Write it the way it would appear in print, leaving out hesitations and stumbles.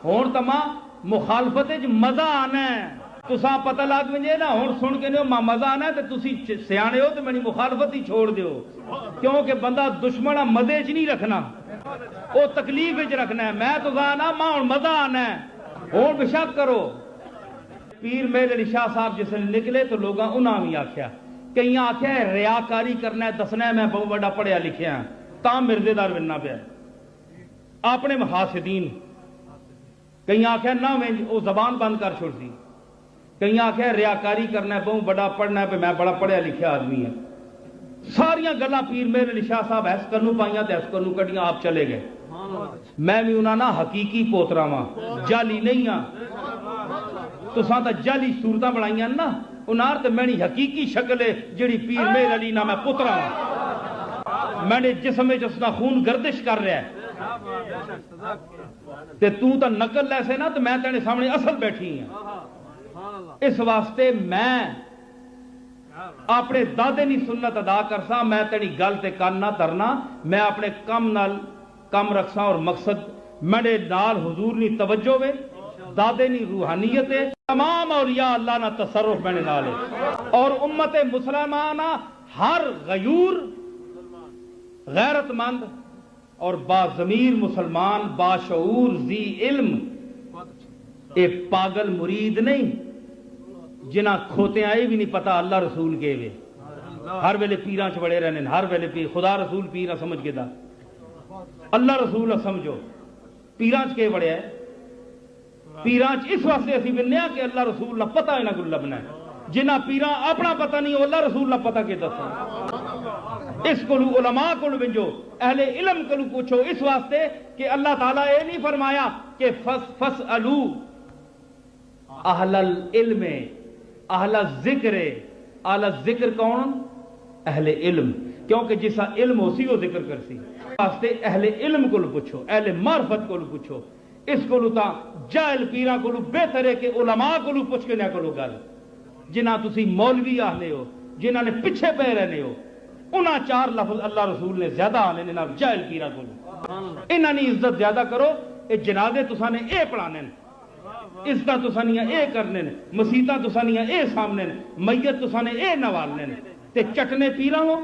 ہون تما مخالفت مزہ آنا ہے تساں پتہ لگ ونجے نا ہن سن کے نو مزہ آنا ہے تے تسی سیانے ہو تے میری مخالفت ہی چھوڑ دیو کیونکہ بندہ دشمن مزے چ نہیں رکھنا او تکلیف وچ رکھنا ہے میں تو نا ماں ہن مزہ آنا ہے ہن بشک کرو پیر میرے علی شاہ صاحب جس نے نکلے تو لوگاں انہاں بھی آکھیا کئی آکھیا ہے ریاکاری کرنا ہے دسنا ہے میں بہت بڑا پڑھیا لکھیا ہاں تاں مرزے دار بننا پیا اپنے محاسدین کئی آکھیا نہ میں وہ زبان بند کر چھوڑ دی کئی آکھیا ریاکاری کرنا ہے بہت بڑا پڑھنا ہے پہ میں بڑا پڑھیا لکھیا آدمی ہے ساریاں گلاں پیر میرے علی شاہ صاحب ایس کرنو پائیاں تے ایس کرنو کٹیاں آپ چلے گئے میں بھی انہاں نا حقیقی پوترا ماں جعلی نہیں ہاں تساں تا جعلی صورتاں بنائیاں نا انہار تے میں حقیقی شکل ہے جڑی پیر میرے علی نا میں پترا ہاں میں نے جسم وچ اس دا خون گردش کر رہا ہے تے تو تا نقل ایسے نا تو میں تیرے سامنے اصل بیٹھی ہوں اس واسطے میں اپنے دادے نی سنت ادا کرسا میں تیری گل تے کان نہ ترنا میں اپنے کم نال کم رکھسا اور مقصد میرے نال حضور نی توجہ وے دادے نی روحانیت ہے تمام اولیاء اللہ نا تصرف میں نے نال ہے اور امت مسلمانہ ہر غیور غیرت مند اور باضمیر مسلمان باشعور ذی علم ایک پاگل مرید نہیں جنہ کھوتے آئے بھی نہیں پتا اللہ رسول کے وے ہر ویلے پیران چ بڑے رہنے ہر ویلے پیر خدا رسول پیران سمجھ کے دا اللہ رسول سمجھو پیران چ کے بڑے ہے پیران چ اس واسطے اسی بنیا کہ اللہ رسول نہ پتہ انہاں کو لبنا ہے جنہ پیران اپنا پتہ نہیں اللہ رسول نہ پتہ کے دسا اس کو علماء کو بنجو اہل علم کو پوچھو اس واسطے کہ اللہ تعالیٰ یہ نہیں فرمایا کہ فسألو اہل العلم اہل الذکر اہل الذکر کون اہل علم کیونکہ جسا علم ہو سی وہ ذکر کر سی واسطے اہل علم کو پوچھو اہل معرفت کو پوچھو اس کو تا جاہل پیرا کو بہتر ہے کہ علماء کو پوچھ کے نہ کرو گل جنہ تسی مولوی آنے ہو جنہ نے پیچھے پہ رہنے ہو انہاں چار لفظ اللہ رسول نے زیادہ آنے نے جاہل پیرا کو انہاں نے عزت زیادہ کرو اے جنازے تساں نے اے پڑھانے عزتاں تساں نے اے کرنے مسیتاں تساں نے اے سامنے میت تساں نے اے نوالنے تے چٹنے پیرا ہو